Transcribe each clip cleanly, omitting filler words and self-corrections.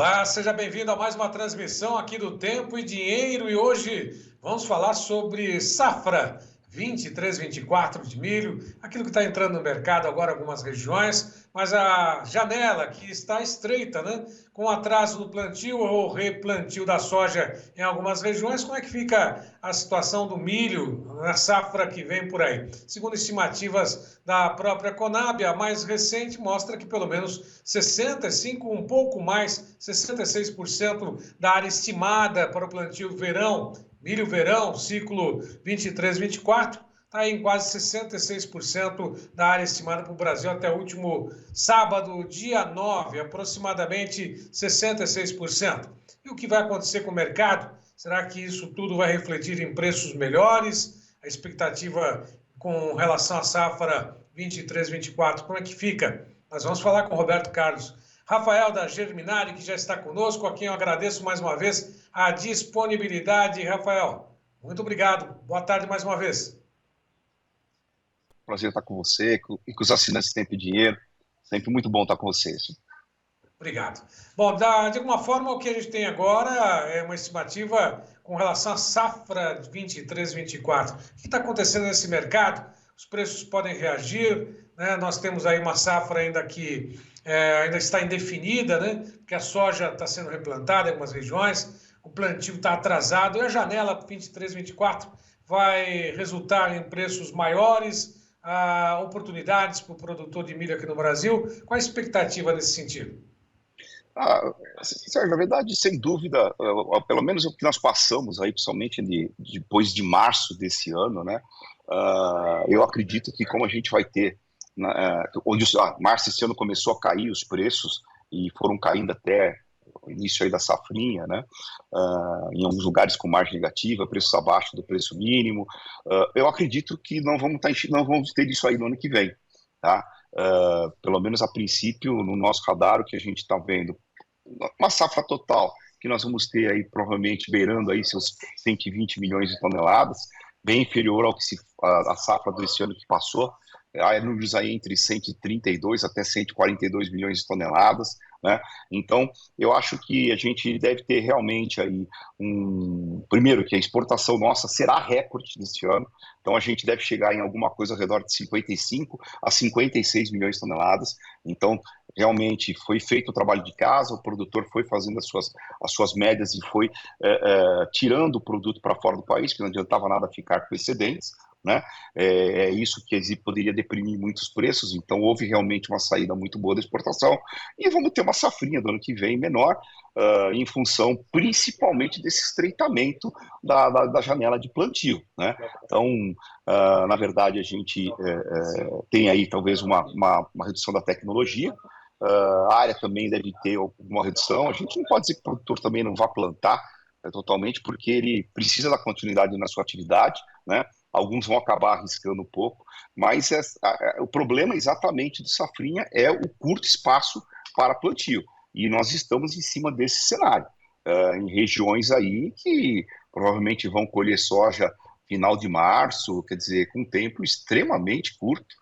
Olá, seja bem-vindo a mais uma transmissão aqui do Tempo e Dinheiro e hoje vamos falar sobre safra 23-24 de milho, aquilo que está entrando no mercado agora em algumas regiões, mas a janela que está estreita, né? Com atraso no plantio ou replantio da soja em algumas regiões, como é que fica a situação do milho na safra que vem por aí? Segundo estimativas da própria Conab, a mais recente mostra que pelo menos 65, um pouco mais, 66% da área estimada para o plantio verão, milho verão, ciclo 23-24, está em quase 66% da área estimada para o Brasil até o último sábado, dia 9, aproximadamente 66%. E o que vai acontecer com o mercado? Será que isso tudo vai refletir em preços melhores? A expectativa com relação à safra 23-24, como é que fica? Nós vamos falar com o Roberto Carlos. Rafael da Germinari, que já está conosco, a quem eu agradeço mais uma vez a disponibilidade. Rafael, muito obrigado. Boa tarde mais uma vez. Prazer estar com você e com os assinantes Tempo e Dinheiro. Sempre muito bom estar com vocês. Obrigado. Bom, de alguma forma, o que a gente tem agora é uma estimativa com relação à safra 23-24. O que está acontecendo nesse mercado? Os preços podem reagir, né? Nós temos aí uma safra ainda que ainda está indefinida, né? Porque a soja está sendo replantada em algumas regiões, o plantio está atrasado e a janela 23-24 vai resultar em preços maiores, oportunidades para o produtor de milho aqui no Brasil. Qual a expectativa nesse sentido? Sérgio, na verdade, sem dúvida, pelo menos o que nós passamos aí, principalmente depois de março desse ano, né? Eu acredito que como a gente vai ter, onde março desse ano começou a cair os preços e foram caindo até o início aí da safrinha, né? Em alguns lugares com margem negativa, preços abaixo do preço mínimo. Eu acredito que não vamos ter isso aí no ano que vem, tá? Pelo menos a princípio, no nosso radar, o que a gente está vendo, uma safra total que nós vamos ter aí provavelmente beirando aí seus 120 milhões de toneladas, bem inferior ao que a safra desse ano que passou, números aí entre 132 até 142 milhões de toneladas, né? Então, eu acho que a gente deve ter realmente aí primeiro que a exportação nossa será recorde neste ano, então a gente deve chegar em alguma coisa ao redor de 55 a 56 milhões de toneladas, então realmente foi feito o trabalho de casa, o produtor foi fazendo as suas médias e foi tirando o produto para fora do país, porque não adiantava nada ficar com excedentes, né? Isso que poderia deprimir muitos preços, então houve realmente uma saída muito boa da exportação e vamos ter uma safrinha do ano que vem menor, em função principalmente desse estreitamento da janela de plantio, né? Então, na verdade, a gente tem aí talvez uma redução da tecnologia, a área também deve ter alguma redução, a gente não pode dizer que o produtor também não vá plantar totalmente, porque ele precisa da continuidade na sua atividade, né? Alguns vão acabar arriscando um pouco, mas o problema exatamente do safrinha é o curto espaço para plantio, e nós estamos em cima desse cenário, em regiões aí que provavelmente vão colher soja final de março, quer dizer, com um tempo extremamente curto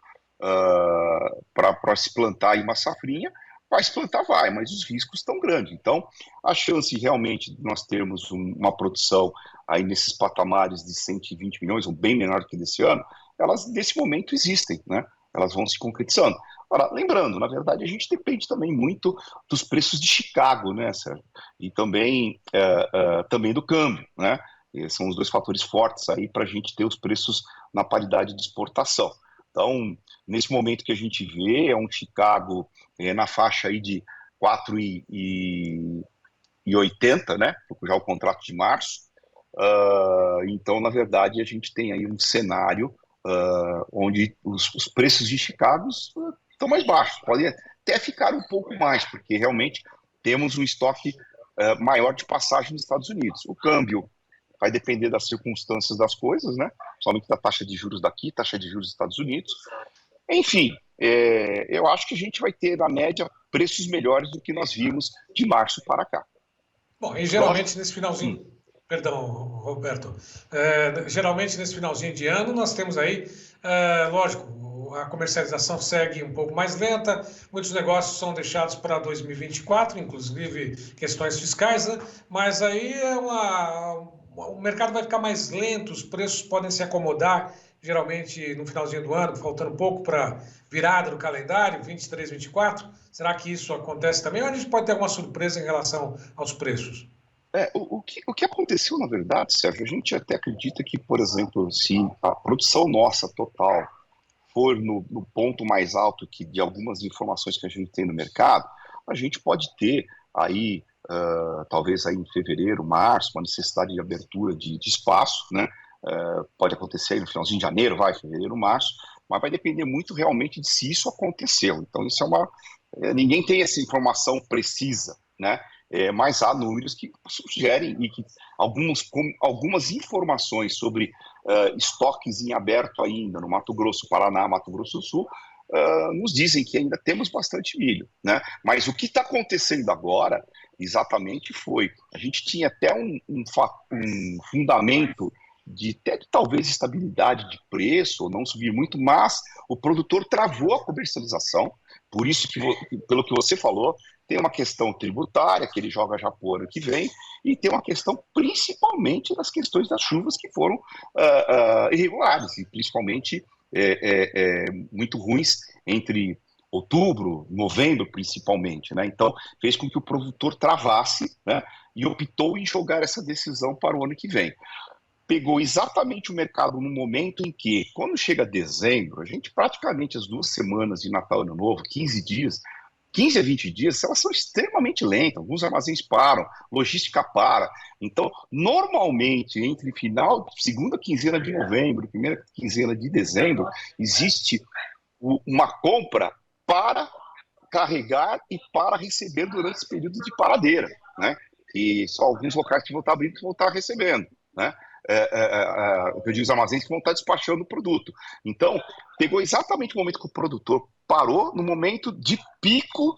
para se plantar aí uma safrinha. Vai se plantar, vai, mas os riscos estão grandes. Então, a chance realmente de nós termos uma produção aí nesses patamares de 120 milhões, ou bem menor que desse ano, elas nesse momento existem, né? Elas vão se concretizando. Agora, lembrando, na verdade, a gente depende também muito dos preços de Chicago, né, Sérgio? E também do câmbio, né? São os dois fatores fortes aí para a gente ter os preços na paridade de exportação. Então, nesse momento que a gente vê, é um Chicago na faixa aí de 4,80, né? Já o contrato de março. Então, na verdade, a gente tem aí um cenário onde os preços de Chicago estão mais baixos. Podem até ficar um pouco mais, porque realmente temos um estoque maior de passagem nos Estados Unidos. O câmbio vai depender das circunstâncias das coisas, né? Somente da taxa de juros daqui, taxa de juros dos Estados Unidos. Enfim, eu acho que a gente vai ter, na média, preços melhores do que nós vimos de março para cá. Bom, e geralmente nesse finalzinho... Perdão, Roberto. Geralmente nesse finalzinho de ano nós temos aí, lógico, a comercialização segue um pouco mais lenta, muitos negócios são deixados para 2024, inclusive questões fiscais, né? Mas aí o mercado vai ficar mais lento, os preços podem se acomodar, geralmente no finalzinho do ano, faltando pouco para virada do calendário, 23, 24. Será que isso acontece também ou a gente pode ter alguma surpresa em relação aos preços? O que aconteceu, na verdade, Sérgio, a gente até acredita que, por exemplo, se a produção nossa total for no ponto mais alto que de algumas informações que a gente tem no mercado, a gente pode ter aí, talvez aí em fevereiro, março, uma necessidade de abertura de espaço, né? Pode acontecer aí no finalzinho de janeiro, fevereiro, março, mas vai depender muito realmente de se isso aconteceu. Então, isso ninguém tem essa informação precisa, né? Mas há números que sugerem e que algumas informações sobre estoques em aberto ainda no Mato Grosso, Paraná, Mato Grosso do Sul, nos dizem que ainda temos bastante milho, né? Mas o que está acontecendo agora, exatamente a gente tinha até um fundamento de talvez estabilidade de preço, ou não subir muito, mas o produtor travou a comercialização, por isso que, pelo que você falou, tem uma questão tributária, que ele joga já para o ano que vem, e tem uma questão principalmente das questões das chuvas que foram irregulares, e principalmente muito ruins entre outubro, novembro principalmente, né? Então, fez com que o produtor travasse, né? E optou em jogar essa decisão para o ano que vem. Pegou exatamente o mercado no momento em que, quando chega dezembro, a gente praticamente as 2 semanas de Natal e Ano Novo, 15 dias, 15 a 20 dias, elas são extremamente lentas, alguns armazéns param, logística para. Então, normalmente, entre segunda quinzena de novembro e primeira quinzena de dezembro, existe uma compra para carregar e para receber durante esse período de paradeira, né? E só alguns locais que vão estar abrindo que vão estar recebendo, né? Eu digo os armazéns que vão estar despachando o produto. Então, pegou exatamente o momento que o produtor parou no momento de pico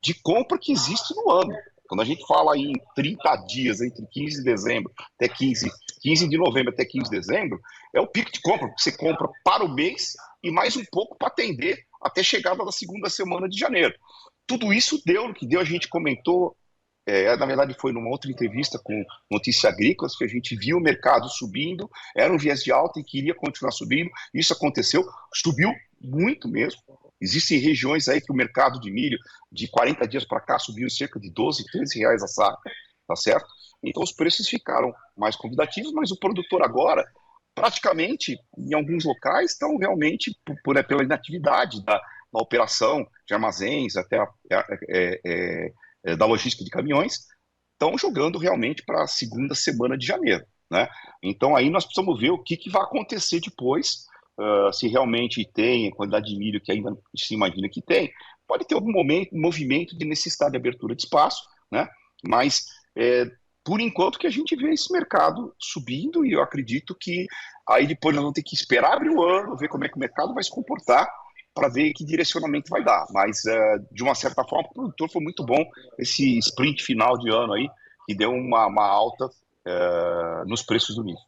de compra que existe no ano. Quando a gente fala em 30 dias, entre 15 de dezembro até 15 de novembro até 15 de dezembro, é o pico de compra, porque você compra para o mês e mais um pouco para atender até a chegada da segunda semana de janeiro. Tudo isso deu no que deu, a gente comentou. Na verdade, foi numa outra entrevista com Notícias Agrícolas que a gente viu o mercado subindo, era um viés de alta e queria continuar subindo. Isso aconteceu, subiu muito mesmo. Existem regiões aí que o mercado de milho, de 40 dias para cá, subiu cerca de 12, 13 reais a saca, tá certo? Então os preços ficaram mais convidativos, mas o produtor agora, praticamente, em alguns locais, estão realmente pela inatividade da operação de armazéns, até da logística de caminhões, estão jogando realmente para a segunda semana de janeiro, né? Então aí nós precisamos ver o que vai acontecer depois, se realmente tem a quantidade de milho que ainda se imagina que tem, pode ter algum movimento de necessidade de abertura de espaço, né? Mas por enquanto que a gente vê esse mercado subindo, e eu acredito que aí depois nós vamos ter que esperar abrir o ano, ver como é que o mercado vai se comportar, para ver que direcionamento vai dar. Mas, de uma certa forma, o produtor foi muito bom esse sprint final de ano aí, que deu uma alta nos preços do milho.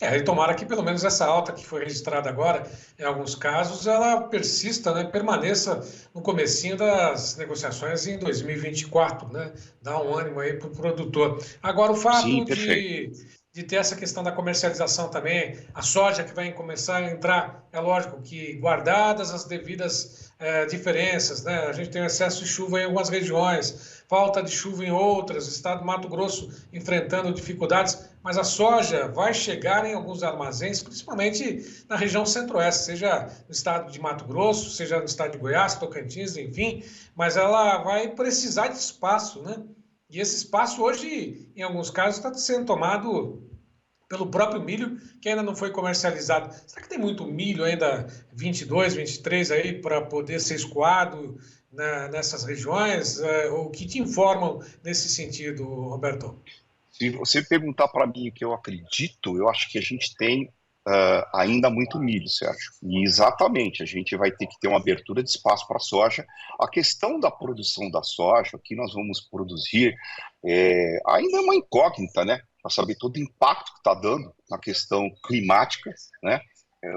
E tomara que pelo menos essa alta que foi registrada agora, em alguns casos, ela persista, né, permaneça no comecinho das negociações em 2024, né? Dá um ânimo aí para o produtor. Agora, o Sim, fato perfeito. de ter essa questão da comercialização também, a soja que vai começar a entrar, é lógico que guardadas as devidas diferenças, né? A gente tem excesso de chuva em algumas regiões, falta de chuva em outras, o estado do Mato Grosso enfrentando dificuldades, mas a soja vai chegar em alguns armazéns, principalmente na região centro-oeste, seja no estado de Mato Grosso, seja no estado de Goiás, Tocantins, enfim, mas ela vai precisar de espaço, né? E esse espaço hoje, em alguns casos, está sendo tomado pelo próprio milho, que ainda não foi comercializado. Será que tem muito milho ainda 22, 23 aí para poder ser escoado nessas regiões? O que te informam nesse sentido, Roberto? Se você perguntar para mim o que eu acredito, eu acho que a gente tem ainda muito milho, Sérgio. E exatamente, a gente vai ter que ter uma abertura de espaço para a soja. A questão da produção da soja, o que nós vamos produzir, ainda é uma incógnita, né? Para saber todo o impacto que está dando na questão climática, né?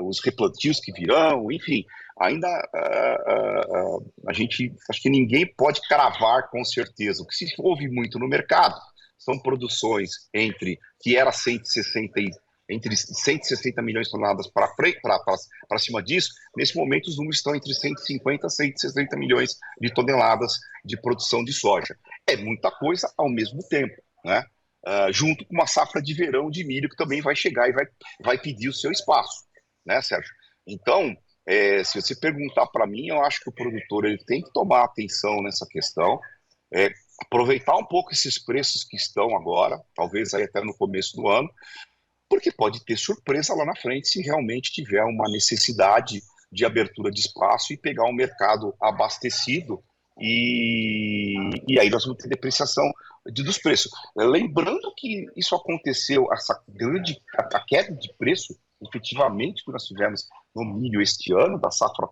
Os replantios que virão, enfim. ainda a gente, acho que ninguém pode cravar com certeza. O que se ouve muito no mercado são produções que era 160 entre 160 milhões de toneladas para cima disso. Nesse momento, os números estão entre 150 e 160 milhões de toneladas de produção de soja. É muita coisa ao mesmo tempo, né? Junto com uma safra de verão de milho que também vai chegar e vai pedir o seu espaço, né, Sérgio? Então, se você perguntar para mim, eu acho que o produtor ele tem que tomar atenção nessa questão, aproveitar um pouco esses preços que estão agora, talvez aí até no começo do ano, porque pode ter surpresa lá na frente se realmente tiver uma necessidade de abertura de espaço e pegar um mercado abastecido e aí nós vamos ter depreciação dos preços. Lembrando que isso aconteceu, essa grande a queda de preço, efetivamente, que nós tivemos no milho este ano, da safra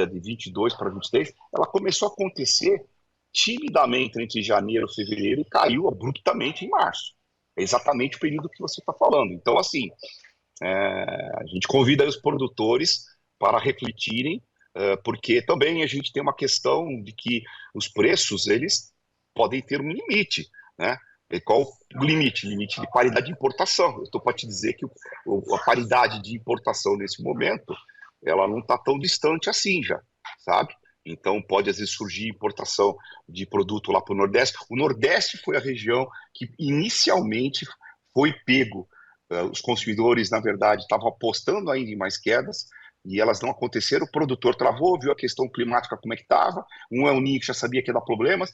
de 22 para 23, ela começou a acontecer timidamente entre janeiro e fevereiro e caiu abruptamente em março. É exatamente o período que você está falando. Então, assim, a gente convida os produtores para refletirem, porque também a gente tem uma questão de que os preços, eles podem ter um limite, né? E qual o limite? Limite de paridade de importação. Eu estou para te dizer que a paridade de importação nesse momento, ela não está tão distante assim já, sabe? Então pode às vezes surgir importação de produto lá para o Nordeste. O Nordeste foi a região que inicialmente foi pego. Os consumidores, na verdade, estavam apostando ainda em mais quedas, e elas não aconteceram. O produtor travou, viu a questão climática como é que estava, um El Niño que já sabia que ia dar problemas,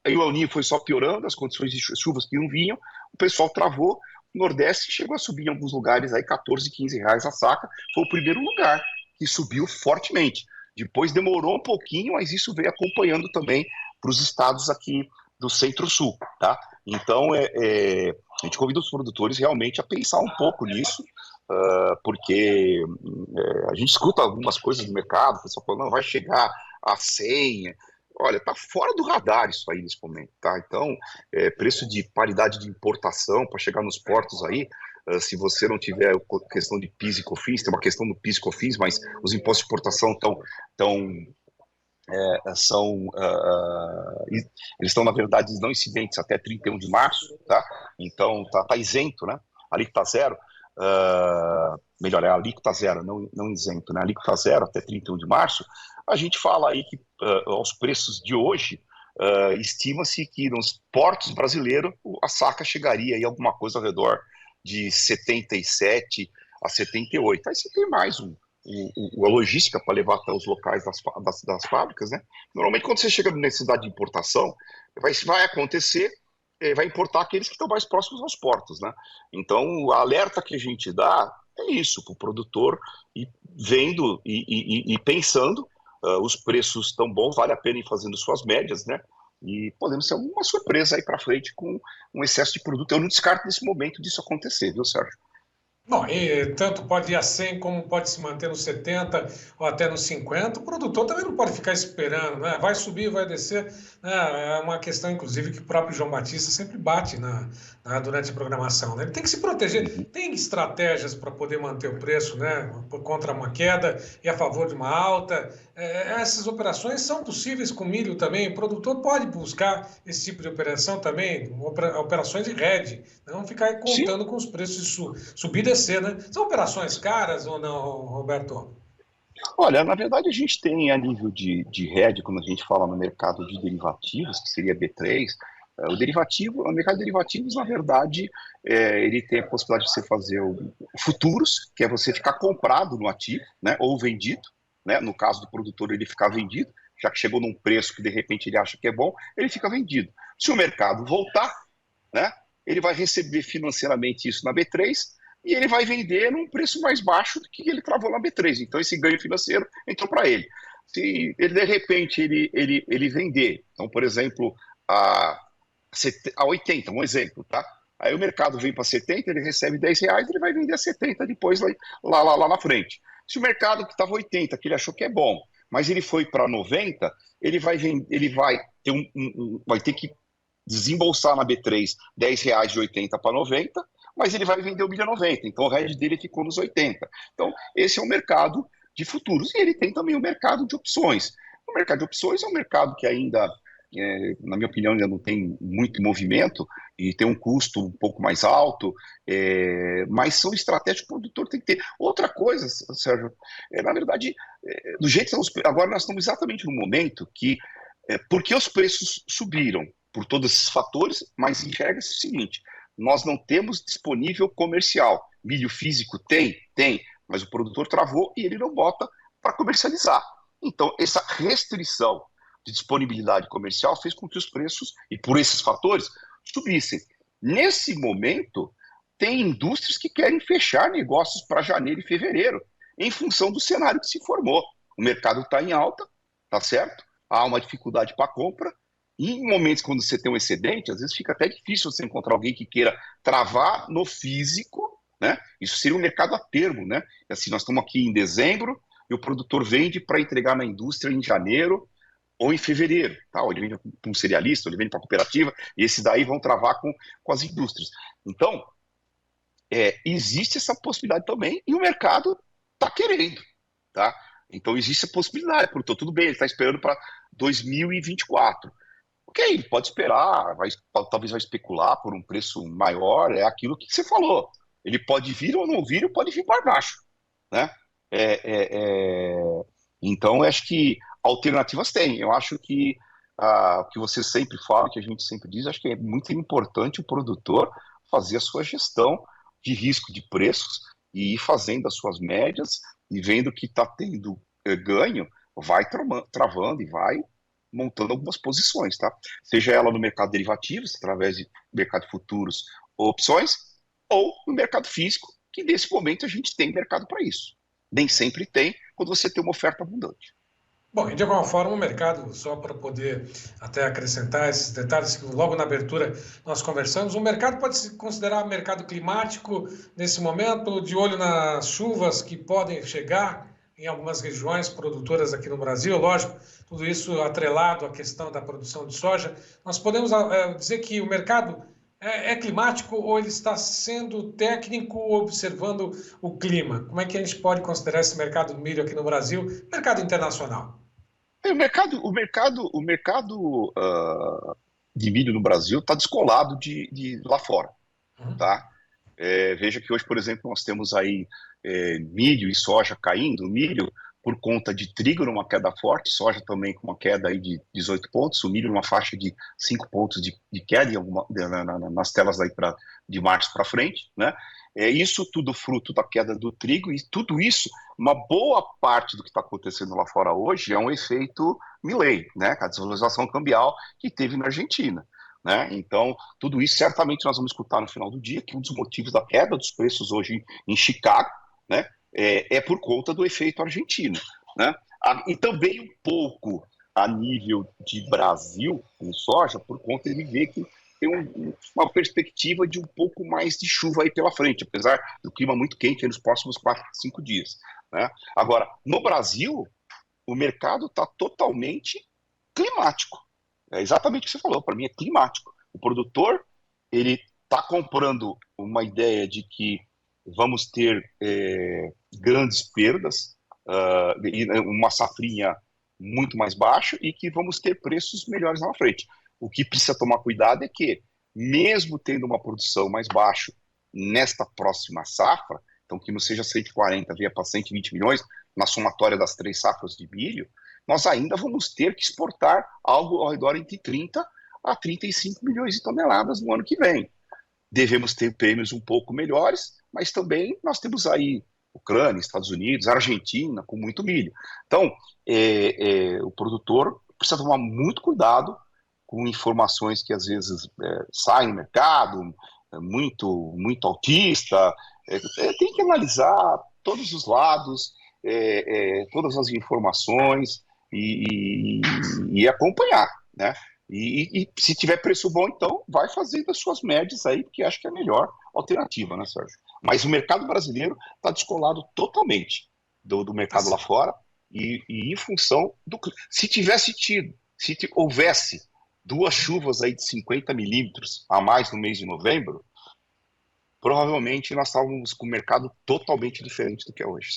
aí o El Niño foi só piorando, as condições de chuvas que não vinham, o pessoal travou, o Nordeste chegou a subir em alguns lugares aí 14, 15 reais a saca, foi o primeiro lugar que subiu fortemente. Depois demorou um pouquinho, mas isso veio acompanhando também para os estados aqui do Centro-Sul, tá? Então, a gente convida os produtores realmente a pensar um pouco nisso, porque a gente escuta algumas coisas do mercado, o pessoal falando, não, vai chegar a 100. Olha, está fora do radar isso aí nesse momento, tá? Então, preço de paridade de importação para chegar nos portos aí, se você não tiver questão de PIS e COFINS, tem uma questão do PIS e COFINS, mas os impostos de importação eles estão, na verdade, não incidentes até 31 de março, tá? Então, tá isento, né? Alíquota zero, melhor, é alíquota zero, não isento, né? Alíquota zero até 31 de março. A gente fala aí que, aos preços de hoje, estima-se que nos portos brasileiros a saca chegaria aí alguma coisa ao redor de 77 a 78. Aí você tem mais a logística para levar até os locais das fábricas, né? Normalmente, quando você chega na necessidade de importação, vai acontecer, vai importar aqueles que estão mais próximos aos portos, né? Então, o alerta que a gente dá é isso, para o produtor ir vendo e pensando, os preços estão bons, vale a pena ir fazendo suas médias, né? E podemos ter uma surpresa aí para frente com um excesso de produto. Eu não descarto nesse momento disso acontecer, viu, Sérgio? Bom, e tanto pode ir a 100 como pode se manter nos 70 ou até nos 50. O produtor também não pode ficar esperando, né? Vai subir, vai descer, né? É uma questão, inclusive, que o próprio João Batista sempre bate durante a programação, né? Ele tem que se proteger, tem estratégias para poder manter o preço, né? Contra uma queda e a favor de uma alta. Essas operações são possíveis com milho também. O produtor pode buscar esse tipo de operação também, operações de hedge, não ficar contando com os preços de subir e descer, né? São operações caras ou não, Roberto? Olha, na verdade a gente tem a nível de hedge, quando a gente fala no mercado de derivativos, que seria B3, o mercado de derivativos, na verdade, ele tem a possibilidade de você fazer futuros, que é você ficar comprado no ativo, né, ou vendido, né, no caso do produtor ele ficar vendido, já que chegou num preço que de repente ele acha que é bom, ele fica vendido. Se o mercado voltar, né, ele vai receber financeiramente isso na B3, e ele vai vender num preço mais baixo do que ele travou na B3. Então, esse ganho financeiro entrou para ele. Se ele, de repente, ele vender, então, por exemplo, a 80, um exemplo, tá? Aí o mercado vem para 70, ele recebe 10 reais, ele vai vender a 70 depois lá na frente. Se o mercado que estava 80, que ele achou que é bom, mas ele foi para 90, ele vai ter vai ter que desembolsar na B3 10 reais de 80 para 90, mas ele vai vender o milho a 90, então o hedge dele ficou nos 80. Então, esse é um mercado de futuros, e ele tem também o mercado de opções. O mercado de opções é um mercado que ainda, na minha opinião, ainda não tem muito movimento e tem um custo um pouco mais alto, mas são estratégias que o produtor tem que ter. Outra coisa, Sérgio, na verdade, do jeito que estamos, agora nós estamos exatamente no momento que, porque os preços subiram por todos esses fatores, mas enxerga-se o seguinte: nós não temos disponível comercial. Milho físico tem, mas o produtor travou e ele não bota para comercializar. Então, essa restrição de disponibilidade comercial fez com que os preços, e por esses fatores, subissem. Nesse momento, tem indústrias que querem fechar negócios para janeiro e fevereiro, em função do cenário que se formou. O mercado está em alta, tá certo? Há uma dificuldade para compra, e em momentos quando você tem um excedente, às vezes fica até difícil você encontrar alguém que queira travar no físico, né? Isso seria um mercado a termo, né? Assim, nós estamos aqui em dezembro e o produtor vende para entregar na indústria em janeiro ou em fevereiro, tá? Ou ele vende para um cerealista, ou ele vende para a cooperativa, e esses daí vão travar com as indústrias. Então, existe essa possibilidade também, e o mercado está querendo, tá? Então, existe a possibilidade, porque tudo bem, ele está esperando para 2024. Ok, ele pode esperar, talvez vai especular por um preço maior, é aquilo que você falou. Ele pode vir ou não vir, ou pode vir para baixo, né? Então, eu acho que alternativas tem. Eu acho que o que você sempre fala, que a gente sempre diz, acho que é muito importante o produtor fazer a sua gestão de risco de preços e ir fazendo as suas médias e vendo que está tendo ganho, vai travando e vai montando algumas posições, tá? Seja ela no mercado de derivativos, através de mercado de futuros ou opções, ou no mercado físico, que nesse momento a gente tem mercado para isso. Nem sempre tem, quando você tem uma oferta abundante. Bom, e de alguma forma o mercado, só para poder até acrescentar esses detalhes que logo na abertura nós conversamos, o mercado pode se considerar mercado climático nesse momento, de olho nas chuvas que podem chegar em algumas regiões produtoras aqui no Brasil, lógico, tudo isso atrelado à questão da produção de soja. Nós podemos dizer que o mercado é climático ou ele está sendo técnico observando o clima? Como é que a gente pode considerar esse mercado do milho aqui no Brasil, mercado internacional? O mercado de milho no Brasil está descolado de lá fora, Uhum. tá? Veja que hoje, por exemplo, nós temos aí milho e soja caindo. Milho por conta de trigo numa queda forte, soja também com uma queda aí de 18 pontos, o milho numa faixa de 5 pontos de queda nas telas aí de março para frente, né? Isso tudo fruto da queda do trigo, e tudo isso, uma boa parte do que está acontecendo lá fora hoje é um efeito Milei, né? A desvalorização cambial que teve na Argentina. Né? Então, tudo isso certamente nós vamos escutar no final do dia, que um dos motivos da queda dos preços hoje em Chicago, né, por conta do efeito argentino. Né? E também um pouco a nível de Brasil, em soja, por conta de ver que tem uma perspectiva de um pouco mais de chuva aí pela frente, apesar do clima muito quente nos próximos 4, 5 dias. Né? Agora, no Brasil, o mercado está totalmente climático. É exatamente o que você falou, para mim é climático. O produtor, ele está comprando uma ideia de que vamos ter grandes perdas, e uma safrinha muito mais baixa, e que vamos ter preços melhores lá na frente. O que precisa tomar cuidado é que, mesmo tendo uma produção mais baixa nesta próxima safra, então que não seja 140, venha para 120 milhões, na somatória das 3 safras de milho, nós ainda vamos ter que exportar algo ao redor entre 30 a 35 milhões de toneladas no ano que vem. Devemos ter prêmios um pouco melhores, mas também nós temos aí Ucrânia, Estados Unidos, Argentina, com muito milho. Então, o produtor precisa tomar muito cuidado com informações que às vezes saem no mercado, muito, muito altista. Tem que analisar todos os lados, todas as informações e acompanhar, né? E se tiver preço bom, então vai fazendo as suas médias aí, porque acho que é a melhor alternativa, né, Sérgio? Mas o mercado brasileiro está descolado totalmente do mercado lá fora, e em função do. Se tivesse tido, se houvesse 2 chuvas aí de 50 milímetros a mais no mês de novembro, provavelmente nós estávamos com um mercado totalmente diferente do que é hoje.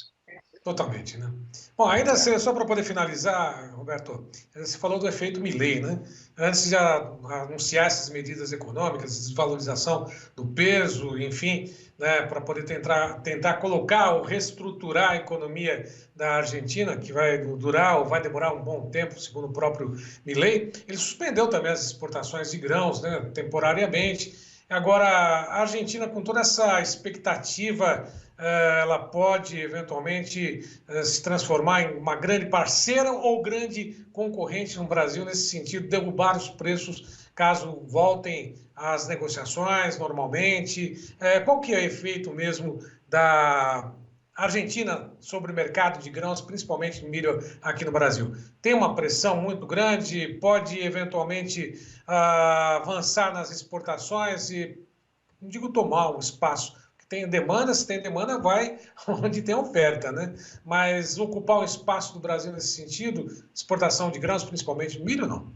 Totalmente, né? Bom, ainda só para poder finalizar, Roberto, você falou do efeito Milei, né? Antes de anunciar essas medidas econômicas, desvalorização do peso, enfim, né, para poder tentar colocar ou reestruturar a economia da Argentina, que vai durar ou vai demorar um bom tempo, segundo o próprio Milei, ele suspendeu também as exportações de grãos, né, temporariamente. Agora, a Argentina, com toda essa expectativa, ela pode eventualmente se transformar em uma grande parceira ou grande concorrente no Brasil, nesse sentido, derrubar os preços caso voltem às negociações normalmente. Qual que é o efeito mesmo da Argentina sobre o mercado de grãos, principalmente no milho aqui no Brasil? Tem uma pressão muito grande, pode eventualmente avançar nas exportações e, não digo tomar um espaço, que tem demanda, se tem demanda, vai onde tem oferta, né? Mas ocupar o espaço do Brasil nesse sentido, exportação de grãos, principalmente milho, não?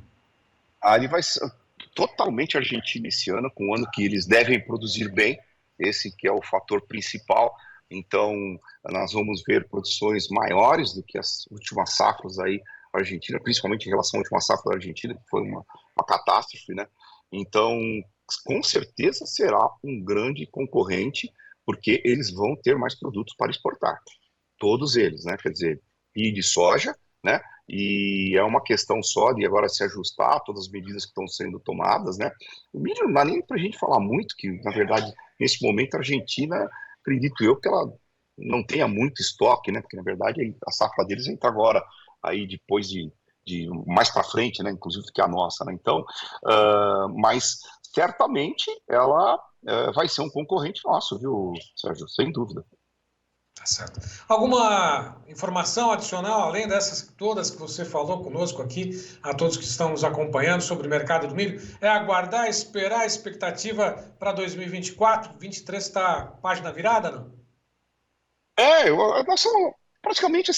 Ele vai ser totalmente Argentina esse ano, com um ano que eles devem produzir bem, esse que é o fator principal. Então, nós vamos ver produções maiores do que as últimas safras aí Argentina, principalmente em relação à última safra da Argentina, que foi uma catástrofe, né? Então, com certeza será um grande concorrente, porque eles vão ter mais produtos para exportar. Todos eles, né? Quer dizer, milho de soja, né? E é uma questão só de agora se ajustar a todas as medidas que estão sendo tomadas, né? O milho não dá nem para a gente falar muito, que na verdade, nesse momento, a Argentina, acredito eu, que ela não tenha muito estoque, né? Porque na verdade a safra deles entra agora, aí depois de mais para frente, né? Inclusive que a nossa, né? Então, mas certamente ela vai ser um concorrente nosso, viu, Sérgio? Sem dúvida. Tá certo. Alguma informação adicional, além dessas todas que você falou conosco aqui, a todos que estão nos acompanhando sobre o mercado do milho? É aguardar, esperar a expectativa para 2024? 2023 está página virada, não? Nós somos praticamente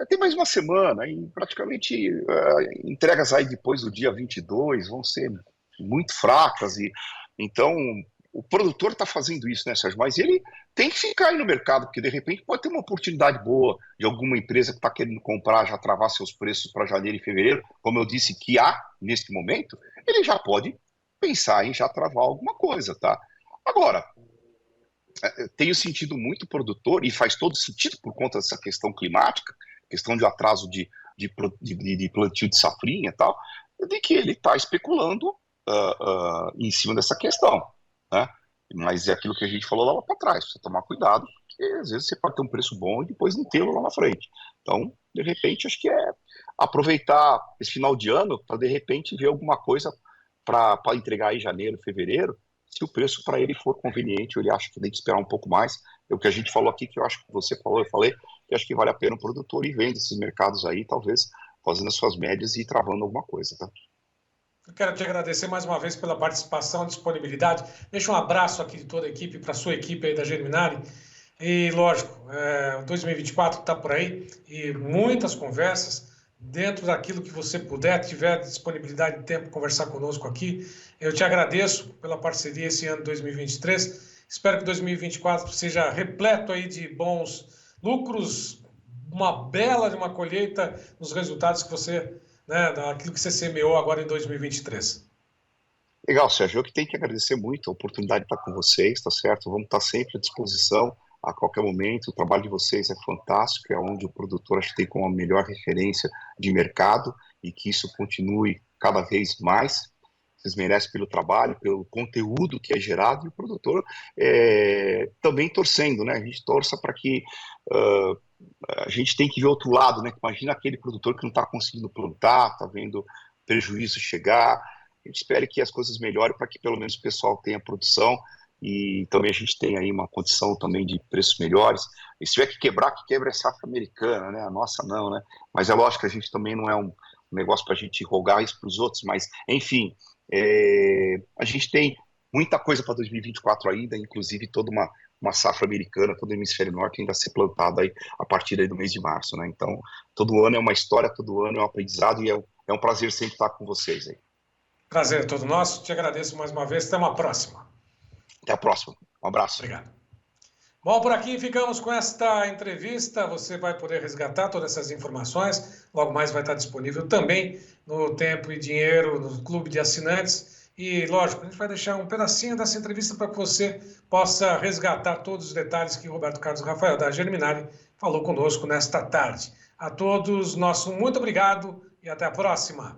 tem mais uma semana, e praticamente entregas aí depois do dia 22 vão ser muito fracas, e então o produtor está fazendo isso, né, Sérgio? Mas ele tem que ficar aí no mercado, porque de repente pode ter uma oportunidade boa de alguma empresa que está querendo comprar, já travar seus preços para janeiro e fevereiro, como eu disse que há neste momento, ele já pode pensar em já travar alguma coisa, tá? Agora, tenho sentido muito produtor, e faz todo sentido por conta dessa questão climática, questão de atraso de plantio de safrinha e tal, de que ele está especulando em cima dessa questão, né? Mas é aquilo que a gente falou lá para trás, você tomar cuidado, porque às vezes você pode ter um preço bom e depois não tê-lo lá na frente. Então, de repente, acho que é aproveitar esse final de ano para de repente ver alguma coisa para entregar aí em janeiro, fevereiro, se o preço para ele for conveniente, ou ele acha que tem que esperar um pouco mais. É o que a gente falou aqui, que eu acho que você falou, eu falei, que acho que vale a pena o produtor ir vendo esses mercados aí, talvez fazendo as suas médias e travando alguma coisa, tá? Eu quero te agradecer mais uma vez pela participação e disponibilidade. Deixa um abraço aqui de toda a equipe, para a sua equipe aí da Germinari. E, lógico, 2024 está por aí e muitas conversas dentro daquilo que você puder, tiver disponibilidade de tempo, conversar conosco aqui. Eu te agradeço pela parceria esse ano 2023. Espero que 2024 seja repleto aí de bons lucros, uma bela de uma colheita nos resultados que você, né, daquilo que você semeou agora em 2023. Legal, Sérgio, eu que tenho que agradecer muito a oportunidade de estar com vocês, tá certo? Vamos estar sempre à disposição a qualquer momento. O trabalho de vocês é fantástico, é onde o produtor acho que tem como a melhor referência de mercado, e que isso continue cada vez mais. Vocês merecem pelo trabalho, pelo conteúdo que é gerado, e o produtor também torcendo, né? A gente torça para que a gente tem que ver outro lado, né? Imagina aquele produtor que não está conseguindo plantar, está vendo prejuízo chegar. A gente espera que as coisas melhorem para que pelo menos o pessoal tenha produção, e também a gente tenha aí uma condição também de preços melhores. E se tiver que quebrar, que quebra é safra americana, né? A nossa não, né? Mas é lógico que a gente também não é um negócio para a gente rogar isso para os outros, mas enfim, a gente tem muita coisa para 2024 ainda, inclusive toda uma safra americana, todo o hemisfério norte ainda a ser plantada aí a partir aí do mês de março, né? Então, todo ano é uma história, todo ano é um aprendizado, e é um prazer sempre estar com vocês aí. Prazer é todo nosso. Te agradeço mais uma vez. Até uma próxima. Até a próxima. Um abraço. Obrigado. Bom, por aqui ficamos com esta entrevista. Você vai poder resgatar todas essas informações. Logo mais vai estar disponível também no Tempo e Dinheiro, no Clube de Assinantes. E, lógico, a gente vai deixar um pedacinho dessa entrevista para que você possa resgatar todos os detalhes que Roberto Carlos Rafael da Germinari falou conosco nesta tarde. A todos, nosso muito obrigado e até a próxima.